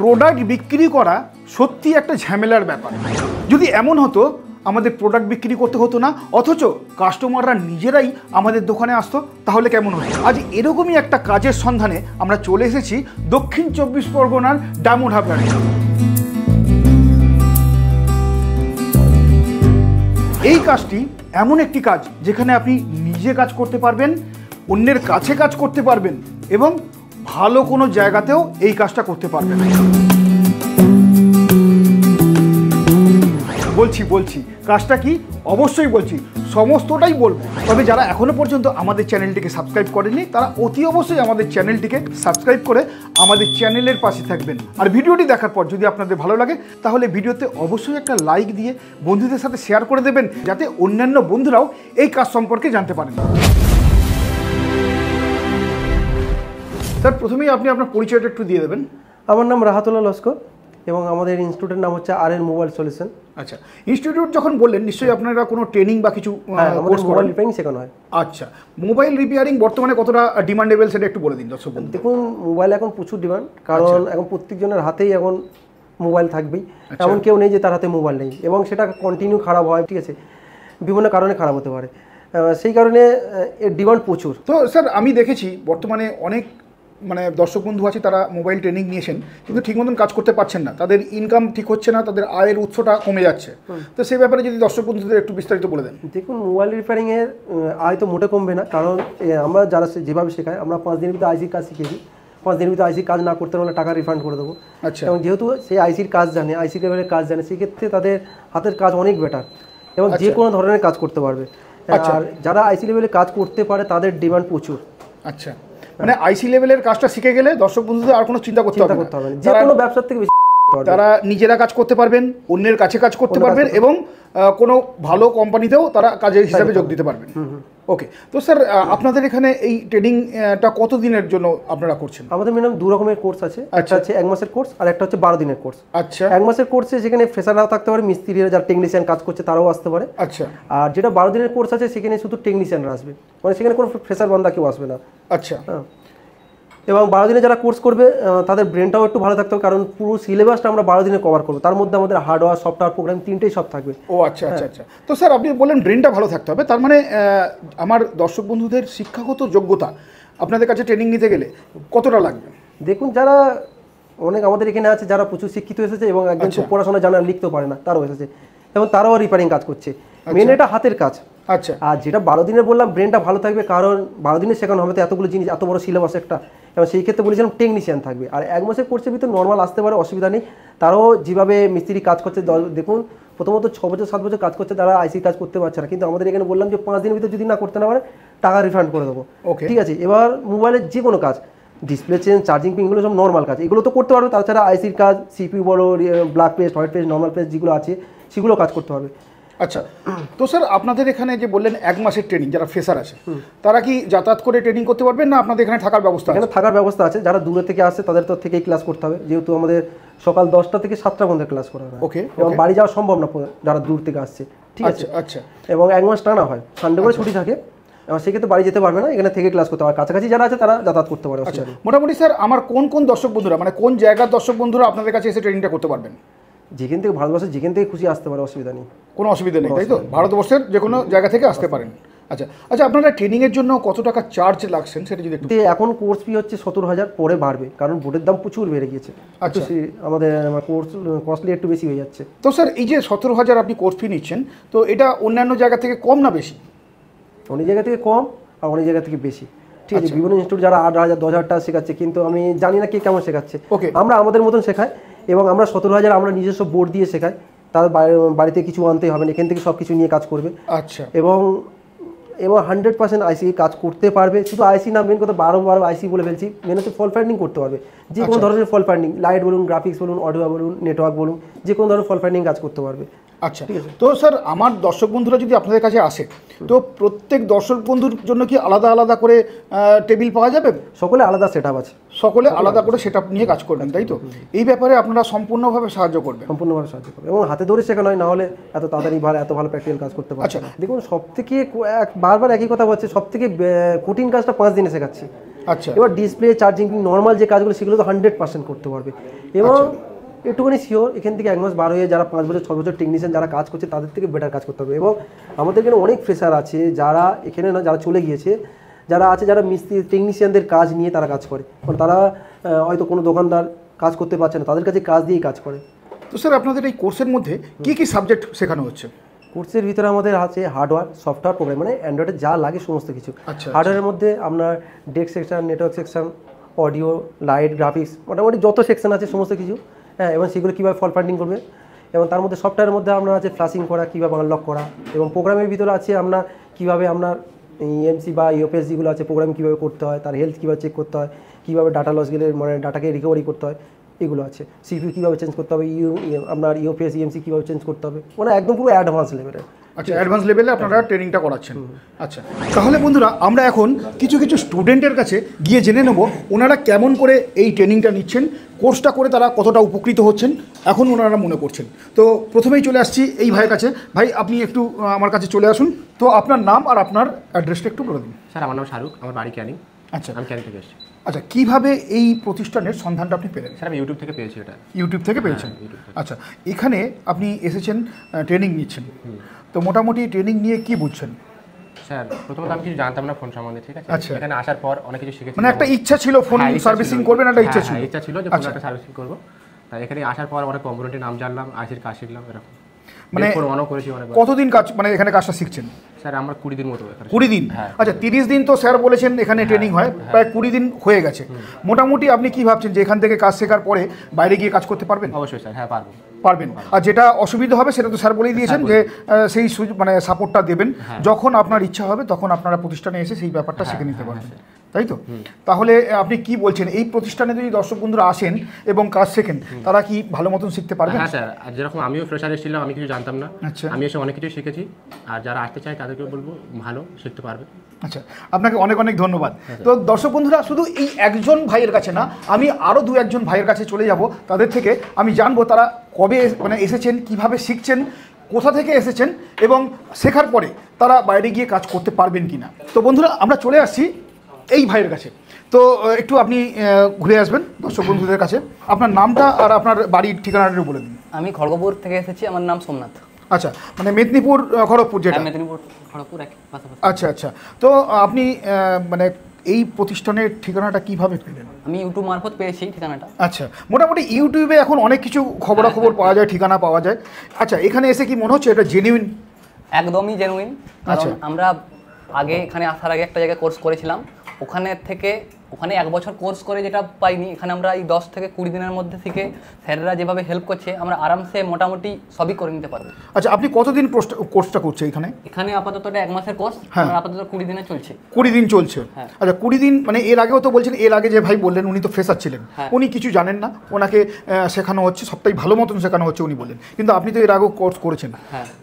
Product বিক্রি করা সত্যি একটা ঝামেলার ব্যাপার। যদি এমন হতো আমাদের প্রোডাক্ট বিক্রি করতে হতো না, অথচ কাস্টমাররা নিজেরাই আমাদের দোকানে আসতো, তাহলে কেমন হতো? আজ এরকমই একটা কাজের সন্ধানে আমরা চলে এসেছি দক্ষিণ 24 পরগনার ডায়মন্ড হারবারে। এই কাজটি এমন একটি কাজ যেখানে আপনি নিজে কাজ করতে পারবেন, অন্যের কাছে কাজ করতে পারবেন এবং ভালো কোনো জায়গাতেও এই কাজটা করতে পারবেন। বলছি কাজটা কি অবশ্যই বলছি, সমস্তটাই বলবো। তবে যারা এখনো পর্যন্ত আমাদের চ্যানেলটিকে সাবস্ক্রাইব করেনি তারা অতি অবশ্যই আমাদের চ্যানেলটিকে সাবস্ক্রাইব করে আমাদের চ্যানেলের পাশে থাকবেন। আর ভিডিওটি দেখার পর যদি আপনাদের ভালো লাগে তাহলে ভিডিওতে অবশ্যই একটা লাইক দিয়ে বন্ধুদের সাথে শেয়ার করে দেবেন, যাতে অন্যান্য বন্ধুরাও এই কাজ সম্পর্কে জানতে পারেন। স্যার, প্রথমেই আপনি আপনার পরিচয়টা একটু দিয়ে দেবেন। আমার নাম রাহাতুল্লাহ লস্কর এবং আমাদের ইনস্টিটিউটের নাম হচ্ছে আর এন মোবাইল সলিউশন। আচ্ছা, ইনস্টিটিউট যখন বললেন নিশ্চয়ই আপনারা কোনো ট্রেনিং বা কিছু কোর্স মোবাইল রিপেয়ারিং শেখানো হয়। আচ্ছা, মোবাইল রিপেয়ারিং বর্তমানে কতটা ডিমান্ডেবল সেটা একটু বলে দিন দর্শক। দেখুন, মোবাইল এখন প্রচুর ডিমান্ড, কারণ এখন প্রত্যেকজনের হাতেই এখন মোবাইল থাকবেই, এমন কেউ নেই যে তার হাতে মোবাইল নেই, এবং সেটা কন্টিনিউ খারাপ হয়, ঠিক আছে, বিভিন্ন কারণে খারাপ হতে পারে, সেই কারণে এর ডিমান্ড প্রচুর। তো স্যার, আমি দেখেছি বর্তমানে অনেক দর্শক বন্ধু আছে তারা মোবাইল ট্রেনিং নিয়েছেন কিন্তু ঠিক মতন কাজ করতে পারছেন না, তাদের ইনকাম ঠিক হচ্ছে না, তাদের আয়ের উৎসটা কমে যাচ্ছে। তো সেই ব্যাপারে যদি দর্শক বন্ধুদের একটু বিস্তারিত বলে দেন। দেখুন, মোবাইল রিপেয়ারিংয়ের আয় তো মোটে কমবে না, কারণ আমরা যারা যেভাবে শেখাই, আমরা 5 দিনের ভিতরে আইসির কাজ শিখেছি, 5 দিনের ভিতরে আইসির কাজ না করতে হলে টাকা রিফান্ড করে দেবো। আচ্ছা, এবং যেহেতু সেই আইসির কাজ জানে, আইসি লেভেলের কাজ জানে, সেক্ষেত্রে তাদের হাতের কাজ অনেক বেটার এবং যে কোনো ধরনের কাজ করতে পারবে। আর যারা আইসি লেভেলে কাজ করতে পারে তাদের ডিমান্ড প্রচুর। আচ্ছা, মানে আইসি লেভেলের কাজটা শিখে গেলে দর্শক বন্ধুদের আর কোনো চিন্তা করতে হবে না, যে কোনো ব্যবসার থেকে বেশি তারা নিজেরা কাজ করতে পারবেন, অন্যের কাছে কাজ করতে পারবেন এবং কোনো ভালো কোম্পানিতেও তারা কাজের হিসাবে যোগ দিতে পারবেন। ওকে, তো স্যার আপনাদের এখানে এই ট্রেনিংটা কত দিনের জন্য আপনারা করছেন? আমাদের মিনিমাম 2 রকমের কোর্স আছে, একটা হচ্ছে 1 মাসের কোর্স আর একটা হচ্ছে 12 দিনের কোর্স। আচ্ছা, 1 মাসের কোর্সে যেখানে ফ্রেশাররাও থাকতে পারে, মিস্ত্রিরা যারা টেকনিশিয়ান কাজ করছে তারাও আসতে পারে। আচ্ছা, আর যেটা 12 দিনের কোর্স আছে সেখানে শুধু টেকনিশিয়ানরা আসবে, মানে সেখানে কোনো ফ্রেশার বান্দা কেউ আসবে না। আচ্ছা, এবং 12 দিনে যারা কোর্স করবে তাদের ব্রেনটাও একটু ভালো থাকতে হবে, কারণ পুরো সিলেবাসটা আমরা 12 দিনে কভার করবো, তার মধ্যে আমাদের হার্ডওয়্যার, সফটওয়্যার, প্রোগ্রাম তিনটেই সব থাকবে। ও আচ্ছা আচ্ছা আচ্ছা। তো স্যার, আপনি বললেন ব্রেনটা ভালো থাকতে হবে, তার মানে আমার দর্শক বন্ধুদের শিক্ষাগত যোগ্যতা আপনাদের কাছে ট্রেনিং নিতে গেলে কতটা লাগবে? দেখুন, যারা অনেক আমাদের এখানে আছে যারা প্রচুর শিক্ষিত এসেছে এবং একজন পড়াশোনা জানা লিখতেও পারে না, তারাও এসেছে এবং তারাও রিপেয়ারিং কাজ করছে। মেন এটা হাতের কাজ। আচ্ছা, আর যেটা 12 দিনের বললাম, ব্রেনটা ভালো থাকবে, কারণ 12 দিনে শেখানো হবে তো এতগুলো জিনিস, এত বড় সিলেবাস একটা, এবং সেই ক্ষেত্রে বলেছিলাম টেকনিশিয়ান থাকবে। আর 1 মাসের কোর্সের ভিতরে নর্মাল আসতে পারে, অসুবিধা নেই। তারাও যেভাবে মিস্ত্রি কাজ করছে, দেখুন প্রথমত 6 বছর 7 বছর কাজ করছে, তারা আইসি কাজ করতে পারছে না, কিন্তু আমাদের এখানে বললাম যে 5 দিনের ভিতরে যদি না করতে না পারে টাকা রিফান্ড করে দেবো। ঠিক আছে, এবার মোবাইলের যে কোনো কাজ, ডিসপ্লে চেঞ্জ, চার্জিং পিন, এগুলো সব নর্মাল কাজ, এগুলো তো করতে পারবে। তাছাড়া আইসির কাজ, সিপিইউ বলো, black paste, white paste, normal paste যেগুলো আছে সেগুলো কাজ করতে হবে। আচ্ছা, তো স্যার আপনাদের এখানে যে বললেন 1 মাসের ট্রেনিং, যারা ফ্রেশার আছে তারা কি যাতায়াত করে ট্রেনিং করতে পারবেন না আপনাদের এখানে থাকার ব্যবস্থা? এখানে থাকার ব্যবস্থা আছে, যারা দূরে থেকে আসছে তাদের তো থেকেই ক্লাস করতে হবে, যেহেতু আমাদের সকাল 10টা থেকে 7টা পর্যন্ত ক্লাস করা হয়। ওকে, এবং বাড়ি যাওয়া সম্ভব না যারা দূর থেকে আসছে, ঠিক আছে। আচ্ছা, এবং 1 মাস টানা হয়, সানডে করে ছুটি থাকে, এবং সেক্ষেত্রে বাড়ি যেতে পারবে না, এখানে থেকে ক্লাস করতে হবে। কাছাকাছি যারা আছে তারা যাতায়াত করতে পারে। আচ্ছা, মোটামুটি স্যার আমার কোন দর্শক বন্ধুরা, মানে কোন জায়গার দর্শক বন্ধুরা আপনাদের কাছে এসে ট্রেনিংটা করতে পারবেন? যেখান থেকে, ভারতবর্ষের যেখান থেকে খুশি আসতে পারে, অসুবিধা নেই, কোনো অসুবিধা নেই, তাই তো? ভারতবর্ষের যে কোনো জায়গা থেকে আসতে পারেন। আচ্ছা আচ্ছা, আপনারা ট্রেনিংয়ের জন্য কত টাকা চার্জ লাগছেন সেটা যদি একটু। এখন কোর্স ফি হচ্ছে 70,000, পরে বাড়বে, কারণ বোর্ডের দাম প্রচুর বেড়ে গিয়েছে। আচ্ছা, আমাদের কোর্স কস্টলি একটু বেশি হয়ে যাচ্ছে। তো স্যার, এই যে 17,000 আপনি কোর্স ফি নিচ্ছেন, তো এটা অন্যান্য জায়গা থেকে কম না বেশি? অনেক জায়গা থেকে কম আর অনেক জায়গা থেকে বেশি, ঠিক আছে। বিভিন্ন ইনস্টিটিউট যারা 8,000 10,000 টাকা শেখাচ্ছে, কিন্তু আমি জানি না কে কেমন শেখাচ্ছে। আমরা আমাদের মতন শেখাই এবং আমরা 17,000 আমরা নিজস্ব বোর্ড দিয়ে শেখাই, তার বাড়িতে কিছু আনতেই হবে না, এখান থেকে সব কিছু নিয়ে কাজ করবে। আচ্ছা, এবং 100% আইসি কাজ করতে পারবে। শুধু আইসি না, মেন কথা 12 আইসি বলে ফেলছি, মেন হচ্ছে ফল্ট ফাইন্ডিং করতে পারবে, যে কোনো ধরনের ফল্ট ফাইন্ডিং, লাইট বলুন, গ্রাফিক্স বলুন, অডিও বলুন, নেটওয়ার্ক বলুন, যে কোনো ধরনের ফল্ট ফাইন্ডিং কাজ করতে পারবে। আচ্ছা, তো স্যার আমার দর্শক বন্ধুরা যদি আপনাদের কাছে আসে, তো প্রত্যেক দর্শক বন্ধুর জন্য কি আলাদা আলাদা করে টেবিল পাওয়া যাবে? সকলে আলাদা সেটআপ আছে, সকলে আলাদা করে সেটআপ নিয়ে কাজ করবেন, তাই তো? এই ব্যাপারে আপনারা সম্পূর্ণভাবে সাহায্য করবেন? সম্পূর্ণভাবে সাহায্য করবেন, এবং হাতে ধরে শেখানো হয়, না হলে এত তাড়াতাড়ি এত ভালো প্র্যাকটিক্যাল কাজ করতে পারবে। আচ্ছা, দেখুন, সবথেকে বারবার একই কথা বলছে, সবথেকে কঠিন কাজটা 5 দিনে শেখাচ্ছি। আচ্ছা। এবার ডিসপ্লে চার্জিং নর্মাল যে কাজগুলো সেগুলো তো 100% করতে পারবে। এবং একটুখানি শিওর এখান থেকে 1 মাস বার হয়ে যারা 5 বছর 6 বছর টেকনিশিয়ান যারা কাজ করছে তাদের থেকে বেটার কাজ করতে হবে। এবং আমাদের এখানে অনেক ফ্রেশার আছে যারা এখানে না যারা চলে গিয়েছে, যারা আছে যারা মিস্ত্রি টেকনিশিয়ানদের কাজ নিয়ে তারা কাজ করে, কারণ তারা হয়তো কোনো দোকানদার কাজ করতে পারছে না, তাদের কাছে কাজ দিয়েই কাজ করে। তো স্যার আপনাদের এই কোর্সের মধ্যে কি কি সাবজেক্ট শেখানো হচ্ছে? কোর্সের ভিতরে আমাদের আছে হার্ডওয়্যার, সফটওয়্যার, প্রোগ্রাম, মানে অ্যান্ড্রয়েডে যা লাগে সমস্ত কিছু। আচ্ছা। হার্ডওয়্যারের মধ্যে আপনার desk section, network section, audio, light, graphics, মোটামুটি যত সেকশন আছে সমস্ত কিছু, হ্যাঁ। এবং সেগুলো কীভাবে ফল্ট ফাইন্ডিং করবে। এবং তার মধ্যে সফটওয়্যারের মধ্যে আপনার আছে ফ্লাশিং করা, কীভাবে আনলক করা। এবং প্রোগ্রামের ভিতরে আছে আপনার কীভাবে আপনার ইএমসি বা ইউপিএস যেগুলো আছে প্রোগ্রাম কীভাবে করতে হয়, তার হেলথ কীভাবে চেক করতে হয়, কীভাবে ডাটা লস গেলে মানে ডাটাকে রিকভারি করতে হয়, এগুলো আছে। সিপিইউ কীভাবে চেঞ্জ করতে হবে, আপনার ইউপিএস ইএমসি কীভাবে চেঞ্জ করতে হবে, মানে একদম পুরো অ্যাডভান্স লেভেলের। আচ্ছা, অ্যাডভান্স লেভেলে আপনারা ট্রেনিংটা করাচ্ছেন। আচ্ছা, তাহলে বন্ধুরা আমরা এখন কিছু কিছু স্টুডেন্টের কাছে গিয়ে জেনে নেব ওনারা কেমন করে এই ট্রেনিংটা নিচ্ছেন, কোর্সটা করে তারা কতটা উপকৃত হচ্ছেন এখন ওনারা মনে করছেন। তো প্রথমেই চলে আসছি এই ভাইয়ের কাছে। ভাই আপনি একটু আমার কাছে চলে আসুন। তো আপনার নাম আর আপনার অ্যাড্রেসটা একটু বলে দিন। স্যার আমার নাম শাহরুখ, আমার বাড়ি ক্যানিং। আচ্ছা, আমি ক্যানিং থেকে এসেছি। আচ্ছা, কিভাবে এই প্রতিষ্ঠানের সন্ধানটা আপনি পেলেন? স্যার আমি ইউটিউব থেকে পেয়েছি এটা। ইউটিউব থেকে পেয়েছেন? ইউটিউব থেকে। আচ্ছা, এখানে আপনি এসেছেন ট্রেনিং নিচ্ছেন, তো মোটামুটি ট্রেনিং নিয়ে কি বুঝছেন? স্যার প্রথমত আমি কিছু জানতাম না ফোন সম্বন্ধে, ঠিক আছে। আচ্ছা। এখানে আসার পর অনেক কিছু শিখেছি। মানে একটা ইচ্ছা ছিল ফোন সার্ভিসিং করবেন, একটা ইচ্ছা ছিল? ইচ্ছা ছিল যে ফোনটা সার্ভিসিং করব। তাই এখানে আসার পর অনেক কম্পিউটারের নাম জানলাম, আইসির কাজ শিখলাম, এরকম মানে ফোন অনও করেছি অনেক। কতদিন কাজ মানে এখানে কাজটা শিখছেন? স্যার আমরা 20 দিন মতো এখানে। 20 দিন? আচ্ছা, 30 দিন তো স্যার বলেছেন এখানে ট্রেনিং হয়, প্রায় 20 দিন হয়ে গেছে। মোটামুটি আপনি কি ভাবছেন যে এখান থেকে কাজ শেখার পরে বাইরে গিয়ে কাজ করতে পারবেন? অবশ্যই স্যার, হ্যাঁ পারবো। পারবেন। আর যেটা অসুবিধা হবে সেটা তো স্যার বলেই দিয়েছেন যে সেই মানে সাপোর্টটা দেবেন, যখন আপনার ইচ্ছা হবে তখন আপনারা প্রতিষ্ঠানে এসে সেই ব্যাপারটা শিখে নিতে পারবেন, তাই তো? তাহলে আপনি কি বলছেন এই প্রতিষ্ঠানে যদি দর্শক বন্ধুরা আসেন এবং কাজ শেখেন তারা কি ভালো মতন শিখতে পারবেন? হ্যাঁ স্যার, আর যেরকম আমিও ফ্রেশার এসেছিলাম, আমি কিছু জানতাম না। আচ্ছা। আমি এসে অনেক কিছু শিখেছি, আর যারা আসতে চায় তাদেরকে বলবো ভালো শিখতে পারবে। আচ্ছা, আপনাকে অনেক অনেক ধন্যবাদ। তো দর্শক বন্ধুরা শুধু এই একজন ভাইয়ের কাছে না, আমি আরও 2-1 ভাইয়ের কাছে চলে যাব, তাদের থেকে আমি জানবো তারা কবে মানে এসেছেন, কিভাবে শিখছেন, কোথা থেকে এসেছেন এবং শেখার পরে তারা বাইরে গিয়ে কাজ করতে পারবেন কিনা। তো বন্ধুরা আমরা চলে আসছি এই ভাইয়ের কাছে। তো একটু আপনি ঘুরে আসবেন দর্শক বন্ধুদের কাছে, আপনার নামটা আর আপনার বাড়ির ঠিকানাটা বলে দিন। আমি খড়গপুর থেকে এসেছি, আমার নাম সোমনাথ। আচ্ছা, মানে মেদিনীপুর খড়গপুর যেটা? মেদিনীপুর খড়গপুর এক পাশাপাশি। আচ্ছা আচ্ছা, তো আপনি মানে এই প্রতিষ্ঠানের ঠিকানাটা কিভাবে পেলেন? আমি ইউটিউব মারফত পেয়েছি ঠিকানাটা। আচ্ছা, মোটামুটি ইউটিউবে এখন অনেক কিছু খবরাখবর পাওয়া যায়, ঠিকানা পাওয়া যায়। আচ্ছা, এখানে এসে কি মনে হচ্ছে এটা জেনুইন? একদমই জেনুইন। কারণ আমরা আগে এখানে আসার আগে একটা জায়গায় কোর্স করেছিলাম, ওখানে 1 বছর কোর্স করে যেটা পাইনি, এখানে আমরা এই 10 থেকে 20 দিনের মধ্যে থেকে স্যাররা যেভাবে হেল্প করছে আমরা আরামসে মোটামুটি সবই করে নিতে পারবো। আচ্ছা, আপনি কতদিন কোর্সটা করছে এখানে? এখানে আপাতত 1 মাসের কোর্স, আমার আপাতত 20 দিনে চলছে। 20 দিন চলছে? আচ্ছা, 20 দিন মানে এর আগেও তো বলছেন, এর আগে যে ভাই বললেন উনি তো ফ্রেশার ছিলেন, উনি কিছু জানেন না, ওনাকে শেখানো হচ্ছে, সবটাই ভালো মতন শেখানো হচ্ছে উনি বললেন, কিন্তু আপনি তো এর আগেও কোর্স করেছেন।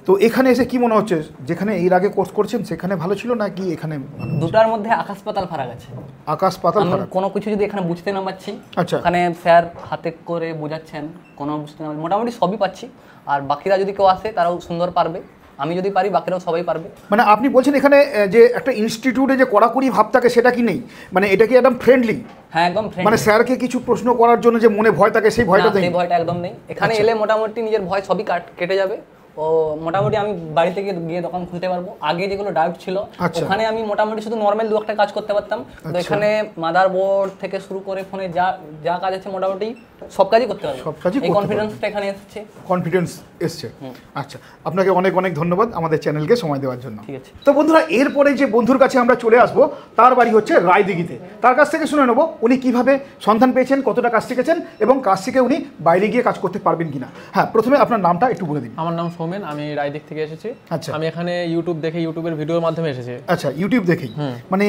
তো এখানে এসে কি মনে হচ্ছে, যেখানে এর আগে কোর্স করেছেন সেখানে ভালো ছিল নাকি এখানে? দুটার মধ্যে আকাশ পাতাল ফারাক আছে। আকাশ পাতাল ফারাক? কোনো কিছু যদি এখানে বুঝতে না পারছি, আচ্ছা, ওখানে স্যার হাতে করে বোঝাচ্ছেন, কোনো বুঝতে না, মোটামুটি সবই পাচ্ছি। আর বাকিরা যদি কেউ আসে তারাও সুন্দর পারবে, আমি যদি পারি বাকিরাও সবাই পারবে। মানে আপনি বলছেন এখানে যে একটা ইনস্টিটিউটে যে কড়াকড়ি ভাব থাকে সেটা কি নেই, মানে এটা কি একদম ফ্রেন্ডলি? হ্যাঁ একদম ফ্রেন্ডলি। মানে স্যারকে কিছু প্রশ্ন করার জন্য যে মনে ভয় থাকে সেই ভয়টা নেই? সেই ভয়টা একদম নেই। এখানে এলে মোটামুটি নিজের ভয় সবই কেটে যাবে। ও মোটামুটি আমি বাড়ি থেকে গিয়ে দোকান খুলতে পারবো। আগে যেগুলো ডাউট ছিল ওখানে আমি মোটামুটি শুধু নর্মাল 2-1টা কাজ করতে পারতাম, তো এখানে মাদারবোর্ড থেকে শুরু করে ফোনে যা কাজ আছে মোটামুটি সব কাজই করতে পারবো। এই কনফিডেন্সটা এখানে এসেছে। কনফিডেন্স এসছে। আচ্ছা, আপনাকে অনেক অনেক ধন্যবাদ আমাদের চ্যানেলকে সময় দেওয়ার জন্য। ঠিক আছে। তো বন্ধুরা এরপরে যে বন্ধুর কাছে আমরা চলে আসবো, তার বাড়ি হচ্ছে রায়দিঘিতে। তার কাছ থেকে শুনে নেবো উনি কিভাবে সন্ধান পেয়েছেন, কতটা কাজ শিখেছেন এবং কাজ শিখে উনি বাইরে গিয়ে কাজ করতে পারবেন কিনা। হ্যাঁ, প্রথমে আপনার নামটা একটু বলে দিন। আমার নাম সৌমেন, আমি রায়দিক থেকে এসেছি। আচ্ছা, আমি এখানে ইউটিউব দেখে, ইউটিউবের ভিডিওর মাধ্যমে এসেছি। আচ্ছা, ইউটিউব দেখেই, মানে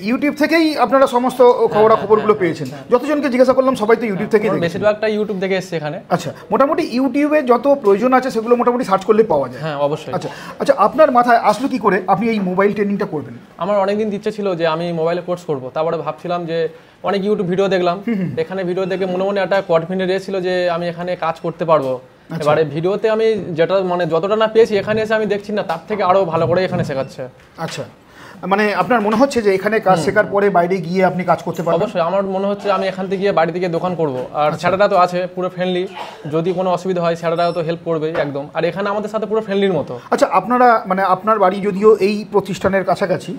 ইউটিউব থেকেই আপনারা সমস্ত খবরাখবরগুলো পেয়েছেন? যতজনকে জিজ্ঞাসা করলাম সবাই তো ইউটিউব থেকেই দেখেছেন। বেশিরভাগটা ইউটিউব থেকে এসেছে এখানে। আচ্ছা, মোটামুটি ইউটিউবে যত প্রয়োজন আছে সেগুলো মোটামুটি সার্চ করলে পাওয়া যায়? হ্যাঁ অবশ্যই। আচ্ছা আচ্ছা, আপনার মাথায় আসলো কি করে আপনি এই মোবাইল ট্রেনিংটা করবেন? আমার অনেকদিন ইচ্ছে ছিল যে আমি মোবাইলে কোর্স করব, তারপরে ভাবছিলাম যে অনেক ইউটিউব ভিডিও দেখলাম, এখানে ভিডিও দেখে মনে মনে একটা কনফিডেন্স এসেছিল যে আমি এখানে কাজ করতে পারবো। এবারে ভিডিওতে আমি যেটা মানে যতটা না পেয়েছি, এখানে এসে আমি দেখছি না তার থেকে আরো ভালো করে এখানে শেখাচ্ছে। আচ্ছা, মানে আপনার মনে হচ্ছে যে এখানে কাজ শেখার পরে বাইরে গিয়ে আপনি কাজ করতে পারবেন? অবশ্যই আমার মনে হচ্ছে আমি এখান থেকে গিয়ে বাড়ি থেকে দোকান করব। আর স্যারেরা তো আছে পুরো ফ্রেন্ডলি, যদি কোনো অসুবিধা হয় স্যারেরাও তো হেল্প করবে একদম। আর এখানে আমাদের সাথে পুরো ফ্রেন্ডলির মতো। আচ্ছা, আপনারা মানে আপনার বাড়ি যদিও এই প্রতিষ্ঠানের কাছাকাছি,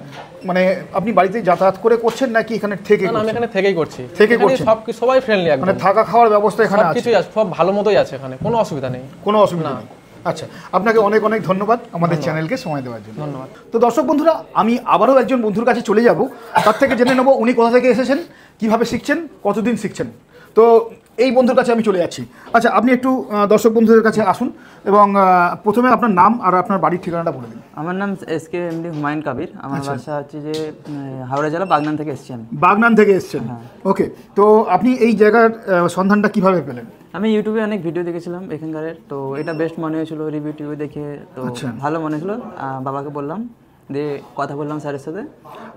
মানে আপনি বাড়িতে যাতায়াত করে করছেন নাকি এখানে থেকে? না, আমি এখানে থেকেই করছি। থেকে করছেন? সবাই ফ্রেন্ডলি একদম, মানে থাকা খাওয়ার ব্যবস্থা এখানে আছে? কিছুই আছে, সব ভালো মতোই আছে এখানে, কোনো অসুবিধা নেই। কোনো অসুবিধা নেই। আচ্ছা, আপনাকে অনেক অনেক ধন্যবাদ আমাদের চ্যানেলকে সময় দেওয়ার জন্য। ধন্যবাদ। তো দর্শক বন্ধুরা, আমি আবারও একজন বন্ধুর কাছে চলে যাব, তার থেকে জেনে নেব উনি কোথা থেকে এসেছেন, কিভাবে শিখছেন, কতদিন শিখছেন। তো এই বন্ধুর কাছে আমি চলে যাচ্ছি। আচ্ছা, আপনি একটু দর্শক বন্ধুদের কাছে আসুন এবং প্রথমে আপনার নাম আর আপনার বাড়ির ঠিকানাটা বলে দিন। আমার নাম এসকে এমডি হুমায়ুন কাবির। আমার বাসা হচ্ছে যে হাওড়া জেলা বাগনান থেকে এসেছি আমি। বাগনান থেকে এসেছেন? ওকে। তো আপনি এই জায়গার সন্ধানটা কিভাবে পেলেন? আমি ইউটিউবে অনেক ভিডিও দেখেছিলাম এখানকারের, তো এটা বেস্ট মনে হয়েছিল, রিভিউ টিভিউ দেখে তো ভালো মনে হয়েছিল। বাবাকে বললাম, দিয়ে কথা বললাম স্যারের সাথে,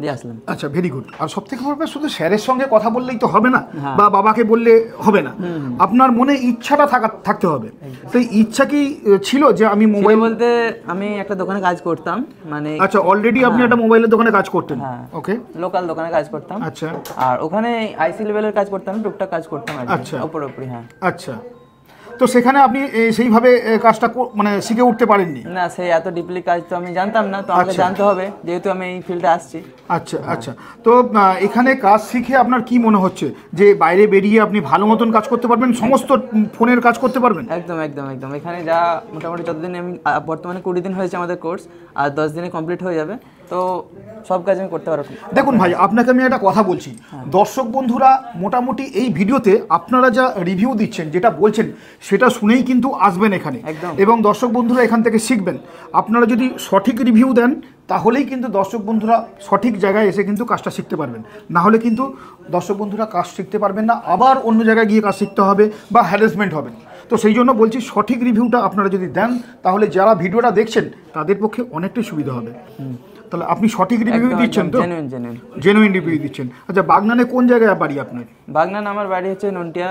দিয়ে আসলাম। আচ্ছা, ভেরি গুড। আর সব থেকে বড় ব্যাপার, শুধু স্যারের সঙ্গে কথা বললেই তো হবে না, বা বাবাকে বললে হবে না, আপনার মনে ইচ্ছাটা থাকতে হবে। সেই ইচ্ছা কি ছিল যে আমি মোবাইল বলতে আমি একটা দোকানে কাজ করতাম, মানে আচ্ছা, অলরেডি আপনি একটা মোবাইলের দোকানে কাজ করতেন? ওকে, লোকাল দোকানে কাজ করতাম। আচ্ছা। আর ওখানে আইসি লেভেলের কাজ করতাম, টুকটাক কাজ করতাম আর আচ্ছা, উপরে। হ্যাঁ। আচ্ছা, তো সেখানে আপনি সেইভাবে কাজটা মানে শিখে উঠতে পারেননি? না, সেই এত ডিপলি কাজ তো আমি জানতাম না, তো আমাকে জানতে হবে যেহেতু আমি এই ফিল্ডে আসছি। আচ্ছা, আচ্ছা। তো এখানে কাজ শিখে আপনার কি মনে হচ্ছে যে বাইরে বেরিয়ে আপনি ভালো মতন কাজ করতে পারবেন, সমস্ত ফোনের কাজ করতে পারবেন? একদম একদম একদম। এখানে যা মোটামুটি যতদিন আমি বর্তমানে 20 দিন হয়েছে আমাদের কোর্স, আর 10 দিনে কমপ্লিট হয়ে যাবে, তো সব কাজ আমি করতে পারবো। দেখুন ভাই, আপনাকে আমি একটা কথা বলছি, দর্শক বন্ধুরা মোটামুটি এই ভিডিওতে আপনারা যা রিভিউ দিচ্ছেন, যেটা বলছেন, সেটা শুনেই কিন্তু আসবেন এখানে, এবং দর্শক বন্ধুরা এখান থেকে শিখবেন। আপনারা যদি সঠিক রিভিউ দেন তাহলেই কিন্তু দর্শক বন্ধুরা সঠিক জায়গায় এসে কিন্তু কাজটা শিখতে পারবেন, না হলে কিন্তু দর্শক বন্ধুরা কাজ শিখতে পারবেন না, আবার অন্য জায়গায় গিয়ে কাজ শিখতে হবে বা হ্যারাসমেন্ট হবে। তো সেই জন্য বলছি, সঠিক রিভিউটা আপনারা যদি দেন তাহলে যারা ভিডিওটা দেখছেন তাদের পক্ষে অনেকটাই সুবিধা হবে। তাহলে আপনি সঠিক রিভিউ দিচ্ছেন তো? জেনুইন রিভিউ দিচ্ছেন। আচ্ছা, বাগনানে কোন জায়গায় বাড়ি আপনার? বাগনান আমার বাড়ি হচ্ছে নন্টিয়া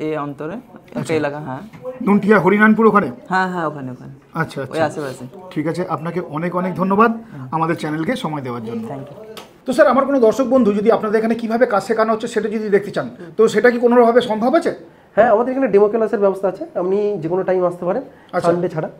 এই অন্তরে একটা এলাকা। হ্যাঁ, নন্টিয়া হরিনানপুর ওখানে? হ্যাঁ হ্যাঁ, ওখানে। আচ্ছা, ওই আশেপাশে। ঠিক আছে, আপনাকে অনেক অনেক ধন্যবাদ আমাদের চ্যানেলকে সময় দেওয়ার জন্য। Thank you. তো স্যার, আমার কোনো দর্শক বন্ধু যদি আপনাদের এখানে কিভাবে কাজ শেখানো হচ্ছে সেটা যদি দেখতে চান, তো সেটা কি কোনোভাবে সম্ভব আছে? হ্যাঁ, আমাদের এখানে ডেমো ক্লাসের ব্যবস্থা আছে, আপনি যে কোনো টাইম আসতে পারেন, সানডে ছাড়া।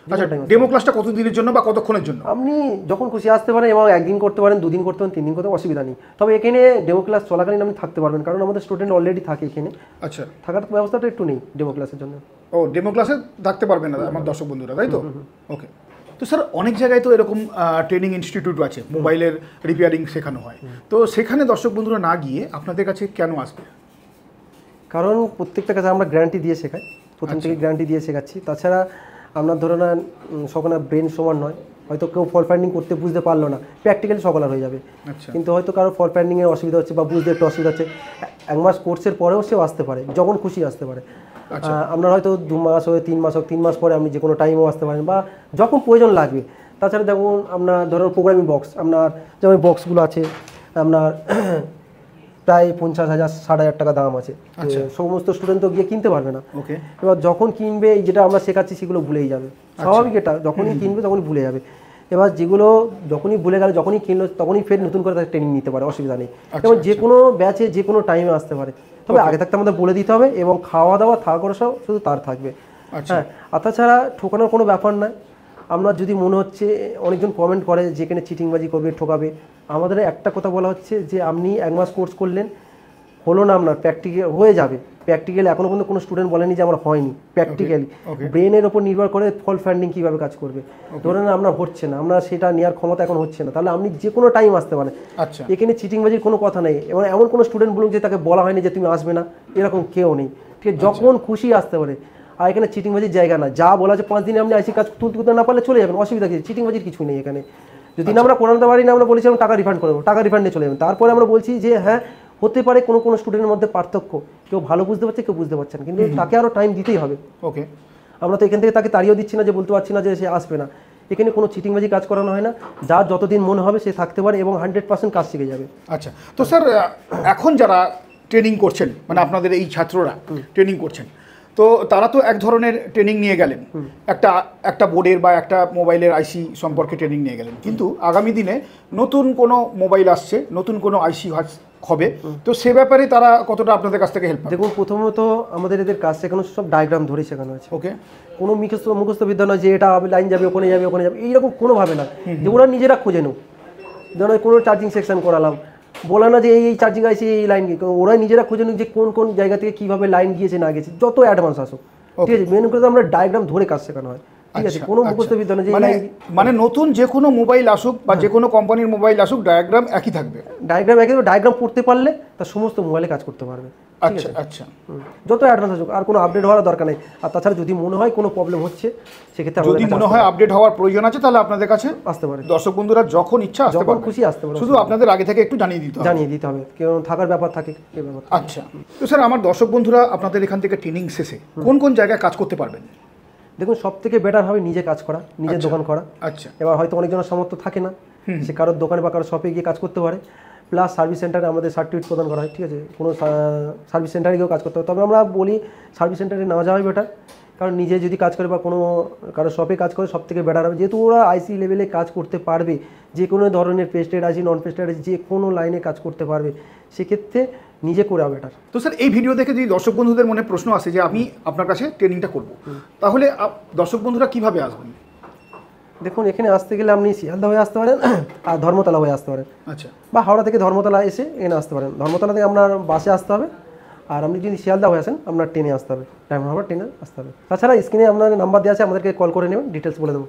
আচ্ছা, ডেমো ক্লাসটা কতদিনের জন্য বা কতক্ষণের জন্য? আপনি যখন খুশি আসতে পারেন, এবং একদিন করতে পারেন, 2 দিন করতে পারেন, 3 দিন করতে অসুবিধা নেই। তবে এখানে ডেমো ক্লাস চলাকালীন আপনি থাকতে পারবেন, কারণ আমাদের স্টুডেন্ট অলরেডি থাকে এখানে। আচ্ছা, থাকার ব্যবস্থাটা একটু নেই ডেমো ক্লাসের জন্য। ও, ডেমো ক্লাসে থাকতে পারবেন না আমার দর্শক বন্ধুরা, তাই তো? ওকে। তো স্যার, অনেক জায়গায় তো এরকম ট্রেনিং ইনস্টিটিউট আছে, মোবাইলের রিপেয়ারিং শেখানো হয়, তো সেখানে দর্শক বন্ধুরা না গিয়ে আপনাদের কাছে কেন আসবে? কারণ প্রত্যেকটা কাছে আমরা গ্যারান্টি দিয়ে শেখাই, প্রথম থেকে গ্যারান্টি দিয়ে শেখাচ্ছি। তাছাড়া আপনার ধরে নেন সকলের ব্রেন সমান নয়, হয়তো কেউ ফল ফাইন্ডিং করতে বুঝতে পারলো না, প্র্যাকটিক্যালি সকলার হয়ে যাবে। কিন্তু হয়তো কারো ফল ফাইন্ডিংয়ের অসুবিধা হচ্ছে বা বুঝতে একটু অসুবিধা হচ্ছে, 1 মাস কোর্সের পরেও সেও আসতে পারে, যখন খুশি আসতে পারে। আপনার হয়তো 2 মাস হোক, 3 মাস হোক, 3 মাস পরে আপনি যে কোনো টাইমেও আসতে পারেন, বা যখন প্রয়োজন লাগবে। তাছাড়া দেখুন, আপনার ধরুন প্রোগ্রামিং বক্স, আপনার যেমন বক্সগুলো আছে আপনার প্রায় 50,000 60,000 টাকা দাম আছে, সমস্ত স্টুডেন্ট তো গিয়ে কিনতে পারবে না। এবার যখন কিনবে, যেটা আমরা শেখাচ্ছি সেগুলো ভুলেই যাবে, স্বাভাবিক। এটা যখনই কিনবে তখনই ভুলে যাবে। এবার যেগুলো যখনই ভুলে গেলে, যখনই কিনলো তখনই ফের নতুন করে তাকে ট্রেনিং নিতে পারে, অসুবিধা নেই। এবং যে কোনো ব্যাচে যে কোনো টাইমে আসতে পারে, তবে আগে থাকতে আমাদের বলে দিতে হবে, এবং খাওয়া দাওয়া থাকা করা সব শুধু তার থাকবে। হ্যাঁ, আর তাছাড়া ঠকানোর কোনো ব্যাপার নয়। আমরা যদি মনে হচ্ছে, অনেকজন কমেন্ট করে যেখানে চিটিংবাজি করবে, ঠকাবে, আমাদের একটা কথা বলা হচ্ছে যে আপনি 1 মাস কোর্স করলেন, হলো না আপনার, প্র্যাকটিক্যাল হয়ে যাবে। প্র্যাকটিক্যালি এখনও পর্যন্ত কোনো স্টুডেন্ট বলেনি যে আমার হয়নি। প্র্যাকটিক্যালি ব্রেনের ওপর নির্ভর করে ফল ফাইন্ডিং কীভাবে কাজ করবে। ধরেন আপনার হচ্ছে না, আমরা সেটা নেওয়ার ক্ষমতা এখন হচ্ছে না, তাহলে আপনি যে কোনো টাইম আসতে পারেন। এখানে চিটিংবাজির কোনো কথা নেই, এবং এমন কোনো স্টুডেন্ট বলুন যে তাকে বলা হয়নি যে তুমি আসবে না, এরকম কেউ নেই। ঠিক আছে, যখন খুশি আসতে পারে। আর এখানে চিটিংবাজির জায়গা না, যা বলা আছে 5 দিনে আপনি আইসি কাজ তুলতে না পারলে চলে যাবেন, অসুবিধা কিছু, চিটিংবাজির কিছুই নেই এখানে। যদি আমরা করাতে পারি না, আমরা বলেছিলাম টাকা রিফান্ড করবো, টাকা রিফান্ডে চলে যাবেন। তারপরে আমরা বলছি যে হ্যাঁ, হতে পারে কোনো কোনো স্টুডেন্টের মধ্যে পার্থক্য, কেউ ভালো বুঝতে পারছে, কেউ বুঝতে পারছে না, কিন্তু তাকে আরও টাইম দিতেই হবে। ওকে, আমরা তো এখান থেকে তাকে তাড়িয়েও দিচ্ছি না যে বলতে পারছি না যে সে আসবে না। এখানে কোনো চিটিংবাজি কাজ করানো হয় না, যার যতদিন মনে হবে সে থাকতে পারে এবং 100% কাজ শিখে যাবে। আচ্ছা, তো স্যার, এখন যারা ট্রেনিং করছেন, মানে আপনাদের এই ছাত্ররা ট্রেনিং করছেন, তো তারা তো এক ধরনের ট্রেনিং নিয়ে গেলেন, একটা বোর্ডের বা একটা মোবাইলের আইসি সম্পর্কে ট্রেনিং নিয়ে গেলেন, কিন্তু আগামী দিনে নতুন কোনো মোবাইল আসছে, নতুন কোনো আইসি হবে, তো সে ব্যাপারে তারা কতটা আপনাদের কাছ থেকে হেল্প পাবে? দেখুন, প্রথমত আমাদের এদের কাজ শেখানো সব ডায়াগ্রাম ধরে শেখানো হয়েছে। ওকে, কোনো মুখস্থ বিদ্যা নয় যে এটা লাইন যাবে ওখানে যাবে ওখানে যাবে, এইরকম কোনোভাবে না, যে ওরা নিজেরা খুঁজে নেব। যেমন কোনো চার্জিং সেকশন করালাম, বলে না যে এই চার্জিং আইসি এই লাইন গিয়ে, ওরা নিজেরা খুঁজে নিক যে কোন কোন জায়গা থেকে কীভাবে লাইন গিয়েছে না গিয়েছে, যত অ্যাডভান্স আসুক, ঠিক আছে। মেন করে আমরা ডায়াগ্রাম ধরে কাজ শেখানো হয়, ঠিক আছে। কোনো মুখস্থ বিদ্যা নয় যে মানে নতুন যে কোনো মোবাইল আসুক বা যে কোনো কোম্পানির মোবাইল আসুক, ডায়াগ্রাম একই থাকবে। ডায়াগ্রাম একই, ডায়াগ্রাম পড়তে পারলে তার সমস্ত মোবাইলে কাজ করতে পারবে। আচ্ছা আচ্ছা, যত অ্যাডভান্স আসুক, আর কোনো আপডেট হওয়ার দরকার নেই। আর তাছাড়া যদি মনে হয় কোনো প্রবলেম হচ্ছে, সেক্ষেত্রে যদি মনে হয় আপডেট হওয়ার প্রয়োজন আছে, তাহলে আপনাদের কাছে আসতে পারে। দর্শক বন্ধুরা যখন ইচ্ছা আসতে যখন পারবে, খুশি আসতে পারে, শুধু আপনাদের আগে থেকে একটু জানিয়ে দিতে হবে, কেউ থাকার ব্যাপার থাকে এই ব্যাপার। আচ্ছা, তো স্যার আমার দর্শক বন্ধুরা আপনাদের এখান থেকে ট্রেনিং শেষে কোন কোন জায়গায় কাজ করতে পারবেন? দেখুন, সব থেকে বেটার হবে নিজে কাজ করা, নিজের দোকান করা। আচ্ছা, এবার হয়তো অনেকজনের সামর্থ্য থাকে না, সে কারোর দোকানে বা কারোর শপে গিয়ে কাজ করতে পারে। প্লাস সার্ভিস সেন্টারে আমাদের সার্টিফিকেট প্রদান করা হয়, ঠিক আছে। কোনো সার্ভিস সেন্টারে গিয়েও কাজ করতে হবে, তবে আমরা বলি সার্ভিস সেন্টারে না যাওয়াই বেটার, কারণ নিজে যদি কাজ করে বা কোনো কারো শপে কাজ করে সব থেকে বেটার হবে, যেহেতু ওরা আইসি লেভেলে কাজ করতে পারবে, যে কোনো ধরনের পেস্টেড আইসি নন পেস্টেড আইসি যে কোনো লাইনে কাজ করতে পারবে, সেক্ষেত্রে নিজে করে বেটার। তো স্যার এই ভিডিও দেখে যদি দর্শক বন্ধুদের মনে প্রশ্ন আসে যে আমি আপনার কাছে ট্রেনিংটা করব, তাহলে দর্শক বন্ধুরা কিভাবে আসবেন? দেখুন, এখানে আসতে গেলে আপনি শিয়ালদা হয়ে আসতে পারেন আর ধর্মতলা হয়ে আসতে পারেন, আচ্ছা, বা হাওড়া থেকে ধর্মতলা এসে এখানে আসতে পারেন। ধর্মতলা থেকে আপনার বাসে আসতে হবে, আর আপনি যদি শিয়ালদা হয়ে আসেন আপনার ট্রেনে আসতে হবে, ডায়মন্ড হারবার ট্রেনে আসতে হবে। তাছাড়া স্ক্রিনে আপনার নাম্বার দেওয়া আছে, আমাদেরকে কল করে নেবেন, ডিটেলস বলে দেবো।